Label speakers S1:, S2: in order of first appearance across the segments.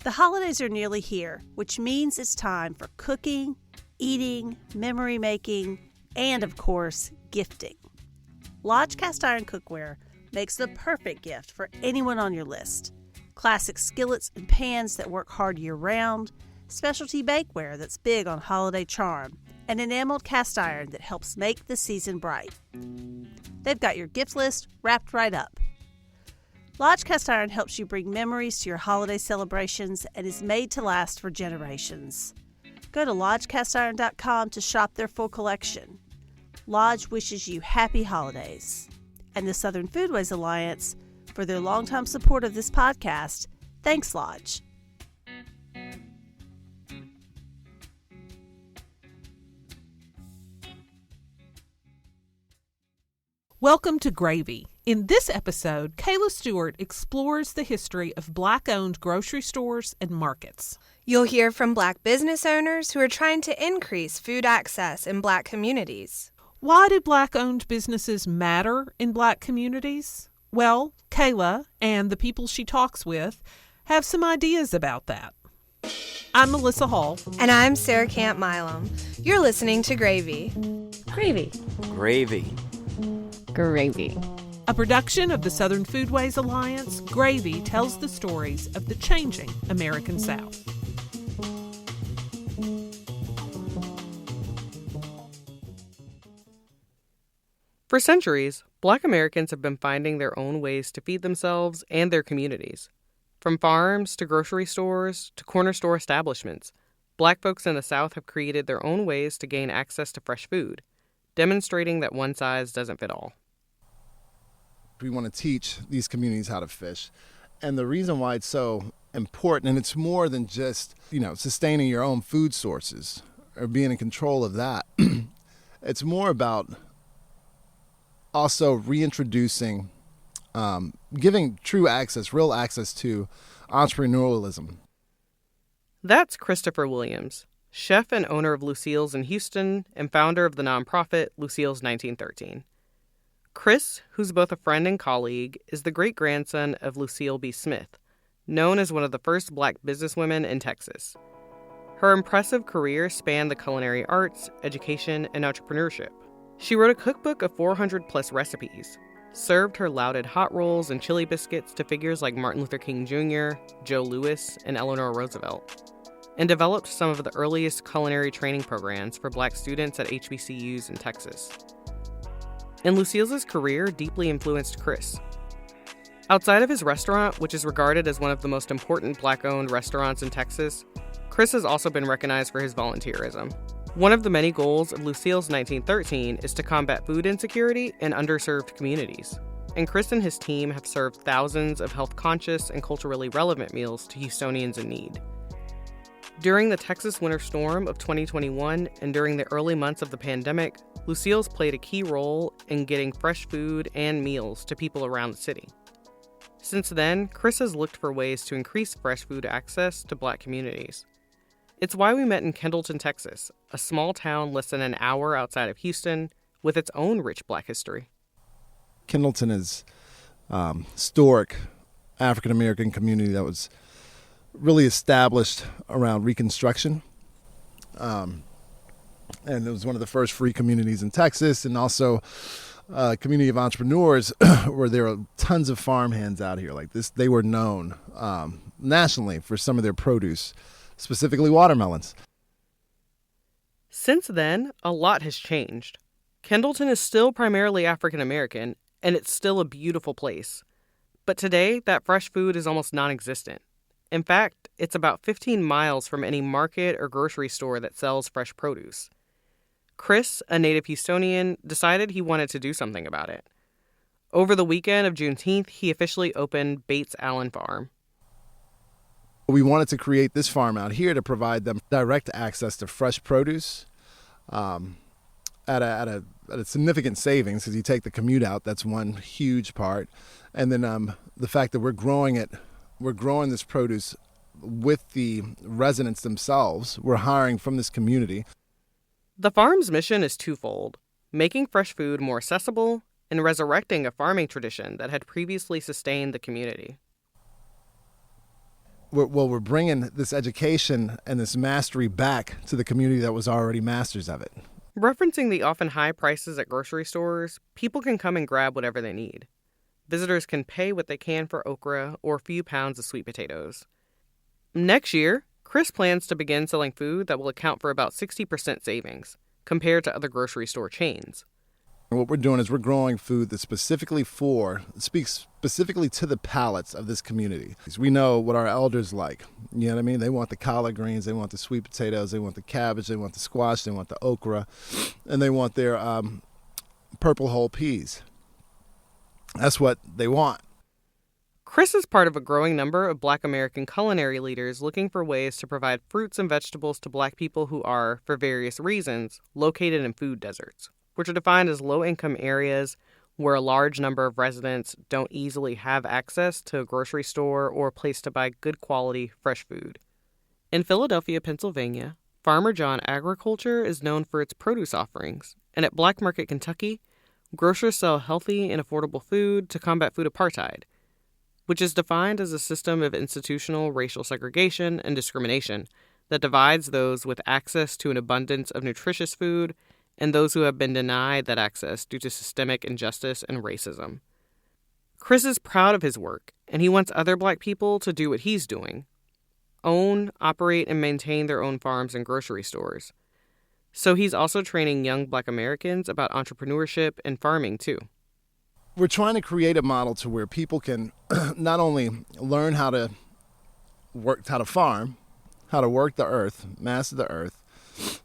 S1: The holidays are nearly here, which means it's time for cooking, eating, memory making, and of course, gifting. Lodge cast iron cookware makes the perfect gift for anyone on your list. Classic skillets and pans that work hard year-round, specialty bakeware that's big on holiday charm, and enameled cast iron that helps make the season bright. They've got your gift list wrapped right up. Lodge Cast Iron helps you bring memories to your holiday celebrations and is made to last for generations. Go to lodgecastiron.com to shop their full collection. Lodge wishes you happy holidays. And the Southern Foodways Alliance, for their longtime support of this podcast, thanks, Lodge.
S2: Welcome to Gravy. In this episode, Kayla Stewart explores the history of Black-owned grocery stores and markets.
S3: You'll hear from Black business owners who are trying to increase food access in Black communities.
S2: Why do Black-owned businesses matter in Black communities? Well, Kayla and the people she talks with have some ideas about that. I'm Melissa Hall.
S3: And I'm Sarah Camp Milam. You're listening to Gravy.
S4: Gravy.
S5: Gravy.
S4: Gravy.
S2: A production of the Southern Foodways Alliance, Gravy tells the stories of the changing American South.
S6: For centuries, Black Americans have been finding their own ways to feed themselves and their communities. From farms to grocery stores to corner store establishments, Black folks in the South have created their own ways to gain access to fresh food, demonstrating that one size doesn't fit all.
S7: We want to teach these communities how to fish. And the reason why it's so important, and it's more than just, sustaining your own food sources or being in control of that. It's more about also reintroducing, giving true access, real access to entrepreneurialism.
S6: That's Christopher Williams, chef and owner of Lucille's in Houston and founder of the nonprofit Lucille's 1913. Chris, who's both a friend and colleague, is the great-grandson of Lucille B. Smith, known as one of the first Black businesswomen in Texas. Her impressive career spanned the culinary arts, education, and entrepreneurship. She wrote a cookbook of 400-plus recipes, served her lauded hot rolls and chili biscuits to figures like Martin Luther King Jr., Joe Louis, and Eleanor Roosevelt, and developed some of the earliest culinary training programs for Black students at HBCUs in Texas. And Lucille's career deeply influenced Chris. Outside of his restaurant, which is regarded as one of the most important Black-owned restaurants in Texas, Chris has also been recognized for his volunteerism. One of the many goals of Lucille's 1913 is to combat food insecurity in underserved communities. And Chris and his team have served thousands of health-conscious and culturally relevant meals to Houstonians in need. During the Texas winter storm of 2021 and during the early months of the pandemic, Lucille's played a key role in getting fresh food and meals to people around the city. Since then, Chris has looked for ways to increase fresh food access to Black communities. It's why we met in Kendleton, Texas, a small town less than an hour outside of Houston with its own rich Black history.
S7: Kendleton is historic African-American community that was really established around Reconstruction. And it was one of the first free communities in Texas, and also a community of entrepreneurs where there are tons of farmhands out here like this. They were known nationally for some of their produce, specifically watermelons.
S6: Since then, a lot has changed. Kendleton is still primarily African American, and it's still a beautiful place. But today, that fresh food is almost non-existent. In fact, it's about 15 miles from any market or grocery store that sells fresh produce. Chris, a native Houstonian, decided he wanted to do something about it. Over the weekend of Juneteenth, he officially opened Bates Allen Farm.
S7: We wanted to create this farm out here to provide them direct access to fresh produce at a significant savings, because you take the commute out. That's one huge part. And then the fact that we're growing this produce with the residents themselves. We're hiring from this community.
S6: The farm's mission is twofold: making fresh food more accessible and resurrecting a farming tradition that had previously sustained the community.
S7: we're bringing this education and this mastery back to the community that was already masters of it.
S6: Referencing the often high prices at grocery stores, people can come and grab whatever they need. Visitors can pay what they can for okra or a few pounds of sweet potatoes. Next year, Chris plans to begin selling food that will account for about 60% savings compared to other grocery store chains.
S7: What we're doing is we're growing food that speaks specifically to the palates of this community. We know what our elders like. You know what I mean? They want the collard greens, they want the sweet potatoes, they want the cabbage, they want the squash, they want the okra, and they want their purple whole peas. That's what they want.
S6: Chris is part of a growing number of Black American culinary leaders looking for ways to provide fruits and vegetables to Black people who are, for various reasons, located in food deserts, which are defined as low-income areas where a large number of residents don't easily have access to a grocery store or a place to buy good quality, fresh food. In Philadelphia, Pennsylvania, Farmer John agriculture is known for its produce offerings, and at Black Market, Kentucky, grocers sell healthy and affordable food to combat food apartheid, which is defined as a system of institutional racial segregation and discrimination that divides those with access to an abundance of nutritious food and those who have been denied that access due to systemic injustice and racism. Chris is proud of his work, and he wants other Black people to do what he's doing: own, operate, and maintain their own farms and grocery stores. So he's also training young Black Americans about entrepreneurship and farming, too.
S7: We're trying to create a model to where people can not only learn how to farm, how to work the earth, master the earth,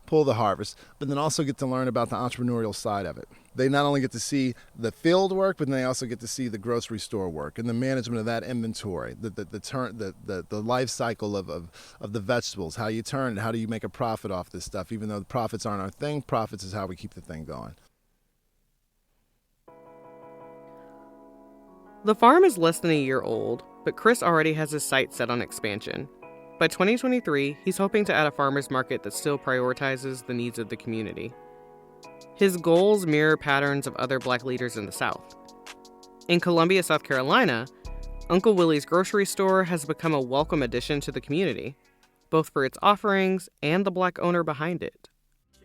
S7: pull the harvest, but then also get to learn about the entrepreneurial side of it. They not only get to see the field work, but they also get to see the grocery store work and the management of that inventory, the life cycle of the vegetables, how you turn it, how do you make a profit off this stuff. Even though the profits aren't our thing, profits is how we keep the thing going.
S6: The farm is less than a year old, but Chris already has his sights set on expansion. By 2023, he's hoping to add a farmer's market that still prioritizes the needs of the community. His goals mirror patterns of other Black leaders in the South. In Columbia, South Carolina, Uncle Willie's grocery store has become a welcome addition to the community, both for its offerings and the Black owner behind it.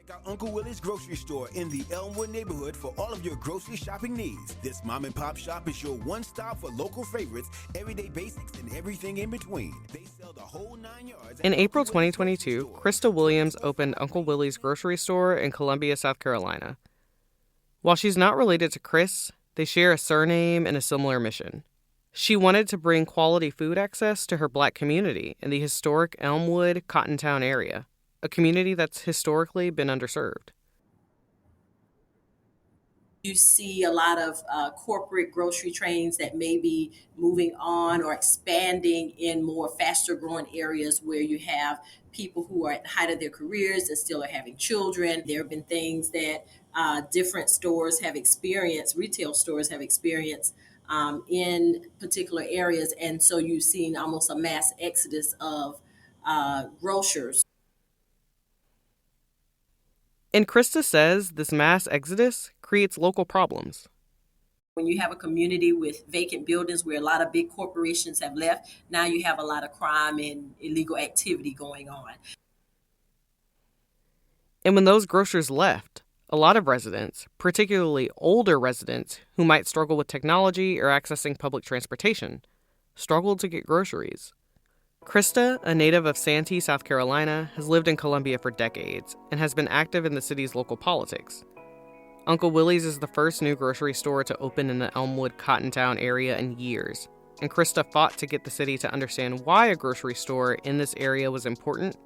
S5: Check out Uncle Willie's grocery store in the Elmwood neighborhood for all of your grocery shopping needs. This mom and pop shop is your one stop for local favorites, everyday basics, and everything in between. They sell the whole 9 yards.
S6: In April 2022, Krista Williams opened Uncle Willie's grocery store in Columbia, South Carolina. While she's not related to Chris, they share a surname and a similar mission. She wanted to bring quality food access to her Black community in the historic Elmwood, Cottontown area, a community that's historically been underserved.
S8: You see a lot of corporate grocery chains that may be moving on or expanding in more faster growing areas where you have people who are at the height of their careers and still are having children. There have been things that different stores have experienced, retail stores have experienced in particular areas. And so you've seen almost a mass exodus of grocers.
S6: And Krista says this mass exodus creates local problems.
S8: When you have a community with vacant buildings where a lot of big corporations have left, now you have a lot of crime and illegal activity going on.
S6: And when those grocers left, a lot of residents, particularly older residents who might struggle with technology or accessing public transportation, struggled to get groceries. Krista, a native of Santee, South Carolina, has lived in Columbia for decades and has been active in the city's local politics. Uncle Willie's is the first new grocery store to open in the Elmwood, Cottontown area in years, and Krista fought to get the city to understand why a grocery store in this area was important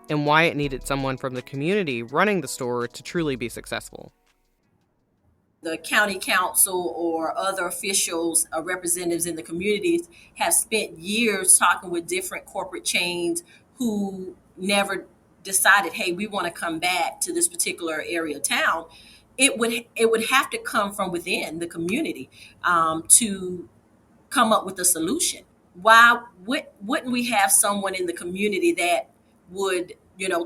S6: and why it needed someone from the community running the store to truly be successful.
S8: The county council or other officials, representatives in the communities have spent years talking with different corporate chains who never decided, hey, we want to come back to this particular area of town. It would have to come from within the community to come up with a solution. Why wouldn't we have someone in the community that would,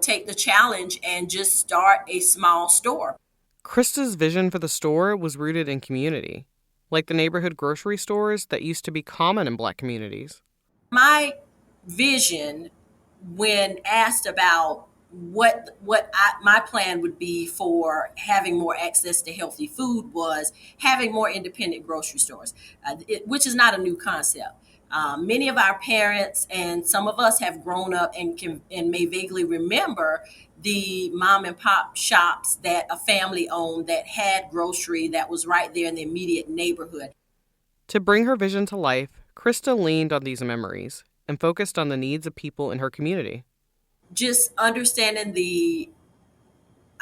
S8: take the challenge and just start a small store?
S6: Krista's vision for the store was rooted in community, like the neighborhood grocery stores that used to be common in Black communities.
S8: My vision when asked about my plan would be for having more access to healthy food was having more independent grocery stores, which is not a new concept. Many of our parents and some of us have grown up and may vaguely remember the mom and pop shops that a family owned that had grocery that was right there in the immediate neighborhood.
S6: To bring her vision to life, Krista leaned on these memories and focused on the needs of people in her community.
S8: Just understanding the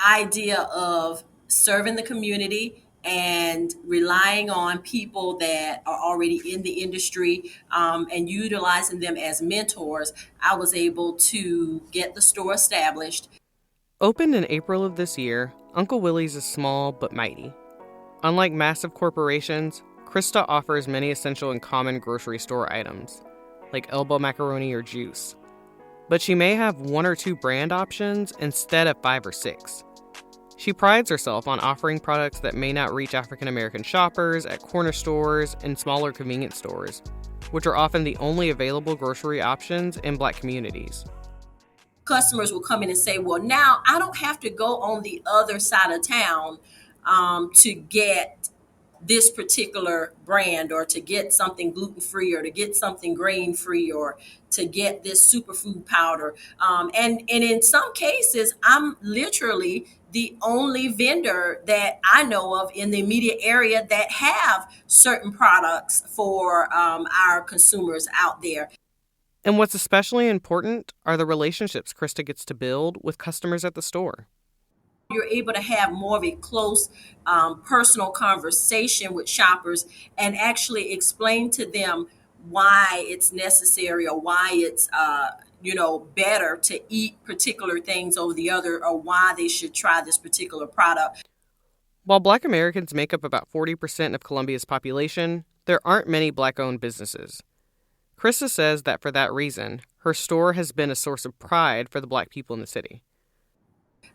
S8: idea of serving the community and relying on people that are already in the industry and utilizing them as mentors, I was able to get the store established.
S6: Opened in April of this year, Uncle Willie's is small but mighty. Unlike massive corporations, Krista offers many essential and common grocery store items, like elbow macaroni or juice. But she may have 1 or 2 brand options instead of 5 or 6. She prides herself on offering products that may not reach African American shoppers at corner stores and smaller convenience stores, which are often the only available grocery options in Black communities.
S8: Customers will come in and say, well, now I don't have to go on the other side of town to get this particular brand, or to get something gluten-free, or to get something grain-free, or to get this superfood powder. And in some cases, I'm literally the only vendor that I know of in the immediate area that have certain products for our consumers out there.
S6: And what's especially important are the relationships Krista gets to build with customers at the store.
S8: You're able to have more of a close personal conversation with shoppers and actually explain to them why it's necessary, or why it's better to eat particular things over the other, or why they should try this particular product.
S6: While Black Americans make up about 40% of Columbia's population, there aren't many Black-owned businesses. Krista says that for that reason, her store has been a source of pride for the Black people in the city.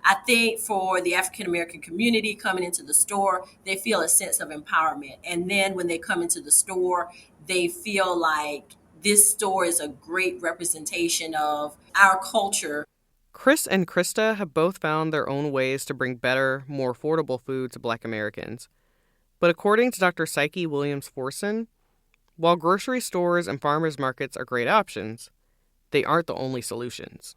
S8: I think for the African American community coming into the store, they feel a sense of empowerment. And then when they come into the store, they feel like this store is a great representation of our culture.
S6: Chris and Krista have both found their own ways to bring better, more affordable food to Black Americans. But according to Dr. Psyche Williams-Forson, while grocery stores and farmers markets are great options, they aren't the only solutions.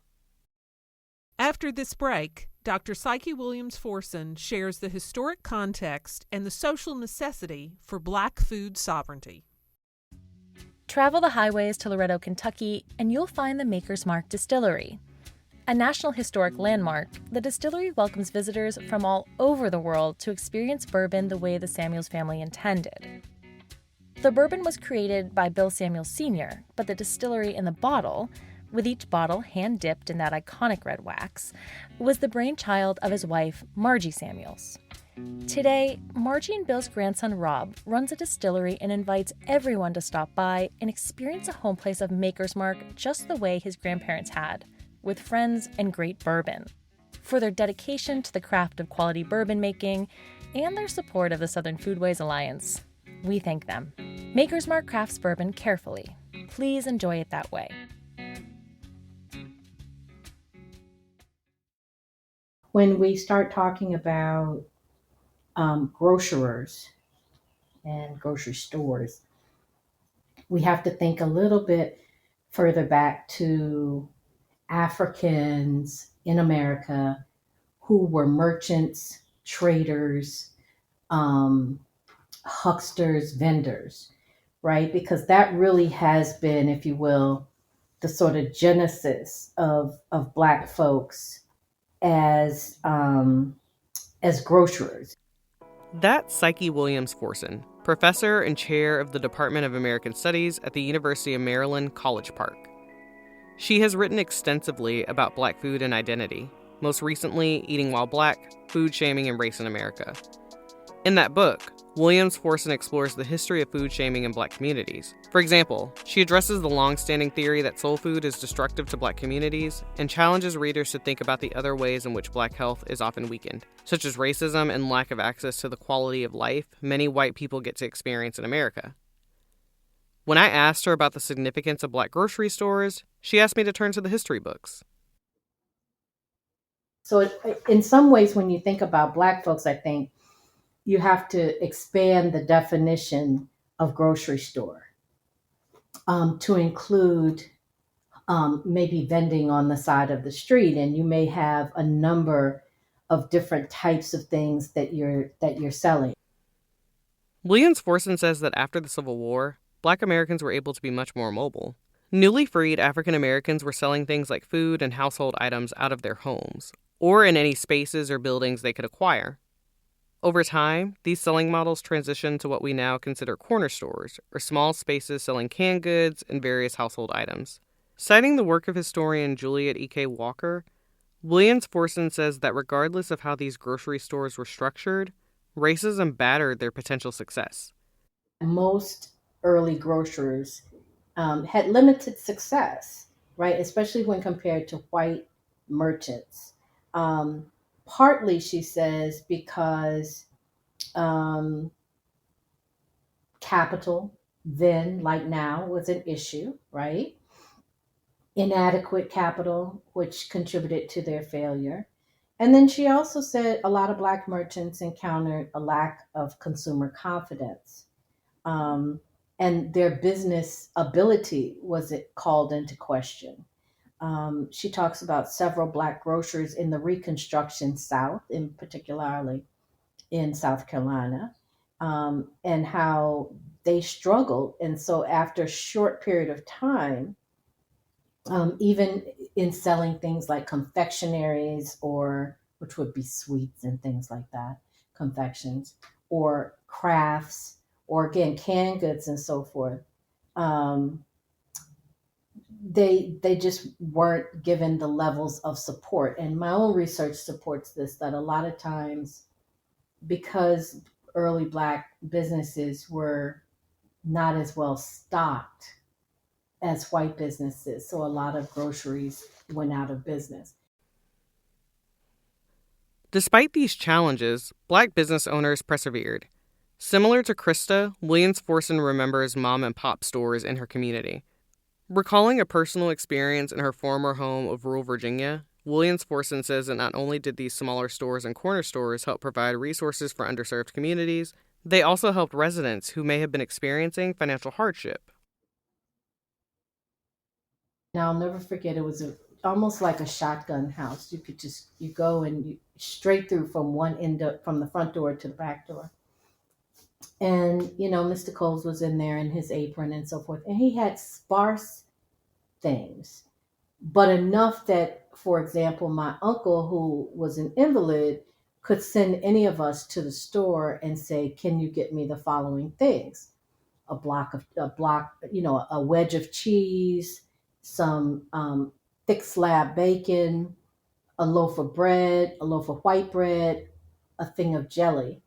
S2: After this break, Dr. Psyche Williams-Forson shares the historic context and the social necessity for Black food sovereignty.
S4: Travel the highways to Loretto, Kentucky, and you'll find the Maker's Mark Distillery. A National Historic Landmark, the distillery welcomes visitors from all over the world to experience bourbon the way the Samuels family intended. The bourbon was created by Bill Samuels Sr., but the distillery in the bottle, with each bottle hand-dipped in that iconic red wax, was the brainchild of his wife, Margie Samuels. Today, Margie and Bill's grandson, Rob, runs a distillery and invites everyone to stop by and experience a home place of Maker's Mark just the way his grandparents had, with friends and great bourbon. For their dedication to the craft of quality bourbon making and their support of the Southern Foodways Alliance, we thank them. Maker's Mark crafts bourbon carefully. Please enjoy it that way.
S9: When we start talking about grocerers and grocery stores, we have to think a little bit further back to Africans in America who were merchants, traders, hucksters, vendors, right? Because that really has been, if you will, the sort of genesis of Black folks as grocerers.
S6: That's Psyche Williams-Forson, professor and chair of the Department of American Studies at the University of Maryland, College Park. She has written extensively about Black food and identity, most recently Eating While Black, Food Shaming and Race in America. In that book, Williams-Forson explores the history of food shaming in Black communities. For example, she addresses the long-standing theory that soul food is destructive to Black communities and challenges readers to think about the other ways in which Black health is often weakened, such as racism and lack of access to the quality of life many white people get to experience in America. When I asked her about the significance of Black grocery stores, she asked me to turn to the history books.
S9: So in some ways, when you think about Black folks, I think you have to expand the definition of grocery store to include maybe vending on the side of the street, and you may have a number of different types of things that you're selling.
S6: Williams Forson says that after the Civil War, Black Americans were able to be much more mobile. Newly freed African Americans were selling things like food and household items out of their homes, or in any spaces or buildings they could acquire. Over time, these selling models transitioned to what we now consider corner stores, or small spaces selling canned goods and various household items. Citing the work of historian Juliet E.K. Walker, Williams Forson says that regardless of how these grocery stores were structured, racism battered their potential success.
S9: Most early grocers had limited success, right? Especially when compared to white merchants. Partly, she says, because capital then, like now, was an issue, right? Inadequate capital, which contributed to their failure. And then she also said a lot of Black merchants encountered a lack of consumer confidence. And their business ability was called into question. She talks about several Black grocers in the Reconstruction South, in particularly in South Carolina, and how they struggled. And so after a short period of time, even in selling things like confectionaries, or which would be sweets and things like that, confections, or crafts, or again, canned goods and so forth, they just weren't given the levels of support. And my own research supports this, that a lot of times, because early Black businesses were not as well stocked as white businesses, so a lot of groceries went out of business.
S6: Despite these challenges, Black business owners persevered. Similar to Krista, Williams Forson remembers mom and pop stores in her community. Recalling a personal experience in her former home of rural Virginia, Williams Forson says that not only did these smaller stores and corner stores help provide resources for underserved communities, they also helped residents who may have been experiencing financial hardship.
S9: Now, I'll never forget, it was almost like a shotgun house. You go and you straight through from one end from the front door to the back door. And, Mr. Coles was in there in his apron and so forth. And he had sparse things, but enough that, for example, my uncle, who was an invalid, could send any of us to the store and say, can you get me the following things? A wedge of cheese, some thick slab bacon, a loaf of bread, a loaf of white bread, a thing of jelly.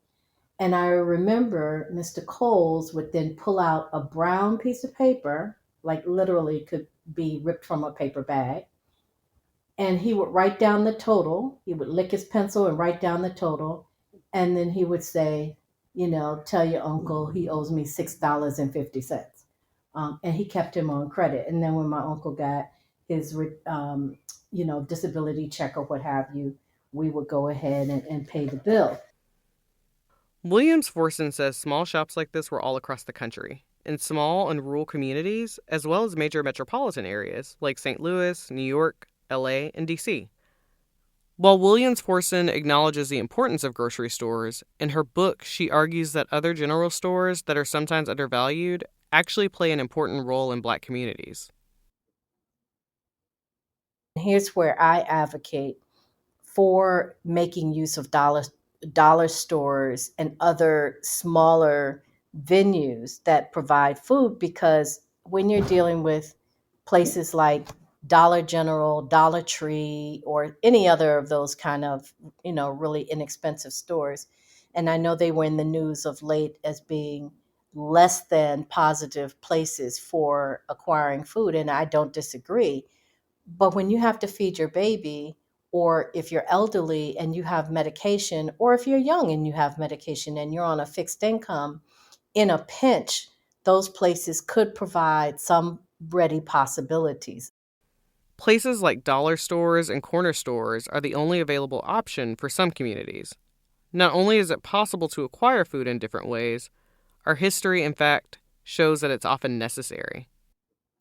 S9: And I remember Mr. Coles would then pull out a brown piece of paper, like literally could be ripped from a paper bag, and he would write down the total. He would lick his pencil and write down the total, and then he would say, tell your uncle he owes me $6.50. And he kept him on credit. And then when my uncle got his, disability check or what have you, we would go ahead and pay the bill.
S6: Williams Forson says small shops like this were all across the country, in small and rural communities, as well as major metropolitan areas like St. Louis, New York, LA, and DC. While Williams Forson acknowledges the importance of grocery stores, in her book she argues that other general stores that are sometimes undervalued actually play an important role in Black communities.
S9: Here's where I advocate for making use of dollar stores and other smaller venues that provide food, because when you're dealing with places like Dollar General, Dollar Tree, or any other of those kind of, really inexpensive stores, and I know they were in the news of late as being less than positive places for acquiring food, and I don't disagree. But when you have to feed your baby, or if you're elderly and you have medication, or if you're young and you have medication and you're on a fixed income, in a pinch, those places could provide some ready possibilities.
S6: Places like dollar stores and corner stores are the only available option for some communities. Not only is it possible to acquire food in different ways, our history, in fact, shows that it's often necessary.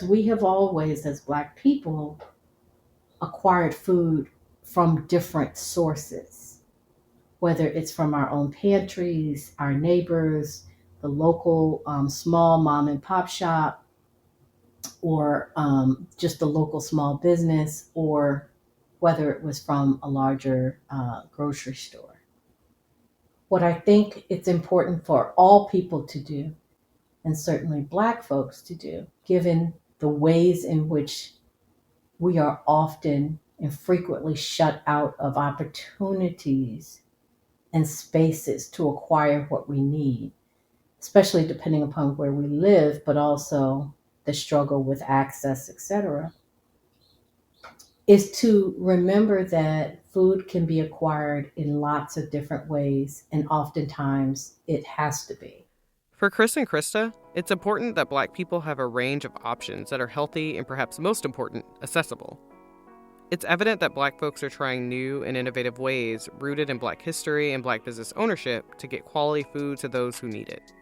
S9: We have always, as Black people, acquired food from different sources, whether it's from our own pantries, our neighbors, the local small mom and pop shop, or just the local small business, or whether it was from a larger grocery store. What I think it's important for all people to do, and certainly Black folks to do, given the ways in which we are often and frequently shut out of opportunities and spaces to acquire what we need, especially depending upon where we live, but also the struggle with access, etc., is to remember that food can be acquired in lots of different ways, and oftentimes it has to be.
S6: For Chris and Krista, it's important that Black people have a range of options that are healthy and, perhaps most important, accessible. It's evident that Black folks are trying new and innovative ways rooted in Black history and Black business ownership to get quality food to those who need it.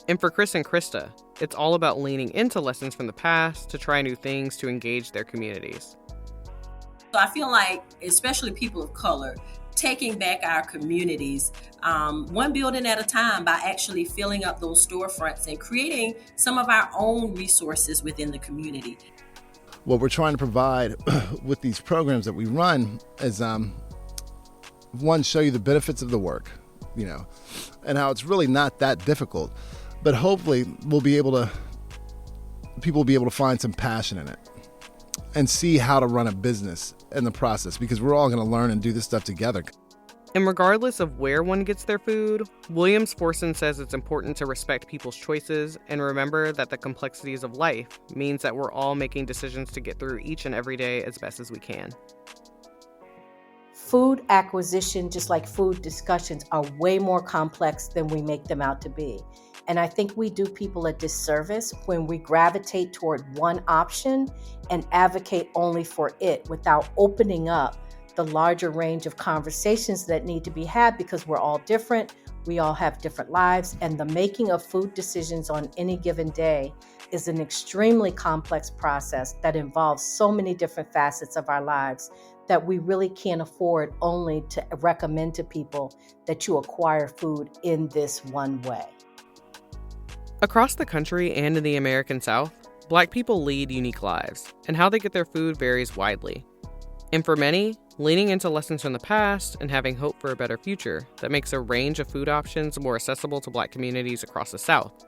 S6: And for Chris and Krista, it's all about leaning into lessons from the past to try new things to engage their communities.
S8: So I feel like, especially people of color, taking back our communities, one building at a time, by actually filling up those storefronts and creating some of our own resources within the community.
S7: What we're trying to provide with these programs that we run is, one, show you the benefits of the work, and how it's really not that difficult. But hopefully people will be able to find some passion in it and see how to run a business in the process, because we're all going to learn and do this stuff together.
S6: And regardless of where one gets their food, Williams-Forson says it's important to respect people's choices and remember that the complexities of life means that we're all making decisions to get through each and every day as best as we can.
S9: Food acquisition, just like food discussions, are way more complex than we make them out to be. And I think we do people a disservice when we gravitate toward one option and advocate only for it without opening up the larger range of conversations that need to be had, because we're all different, we all have different lives, and the making of food decisions on any given day is an extremely complex process that involves so many different facets of our lives that we really can't afford only to recommend to people that you acquire food in this one way.
S6: Across the country and in the American South, Black people lead unique lives, and how they get their food varies widely. And for many, leaning into lessons from the past and having hope for a better future that makes a range of food options more accessible to Black communities across the South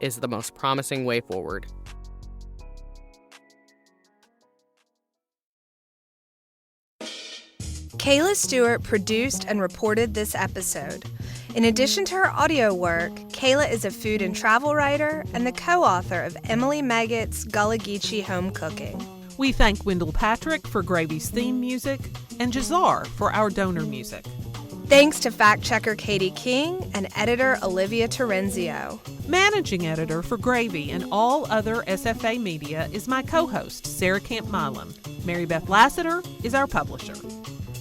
S6: is the most promising way forward.
S3: Kayla Stewart produced and reported this episode. In addition to her audio work, Kayla is a food and travel writer and the co-author of Emily Meggett's Gullah Geechee Home Cooking.
S2: We thank Wendell Patrick for Gravy's theme music and Jazar for our donor music.
S3: Thanks to fact-checker Katie King and editor Olivia Terenzio.
S2: Managing editor for Gravy and all other SFA media is my co-host, Sarah Camp Milam. Mary Beth Lassiter is our publisher.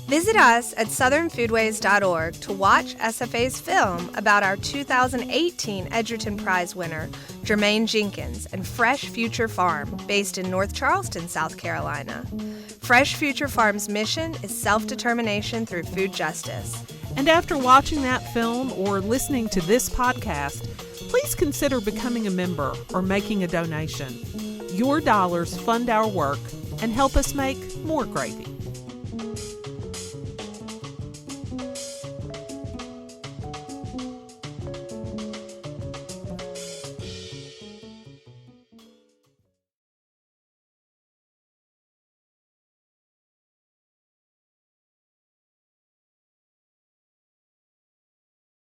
S3: Visit us at southernfoodways.org to watch SFA's film about our 2018 Edgerton Prize winner, Jermaine Jenkins, and Fresh Future Farm, based in North Charleston, South Carolina. Fresh Future Farm's mission is self-determination through food justice.
S2: And after watching that film or listening to this podcast, please consider becoming a member or making a donation. Your dollars fund our work and help us make more gravy.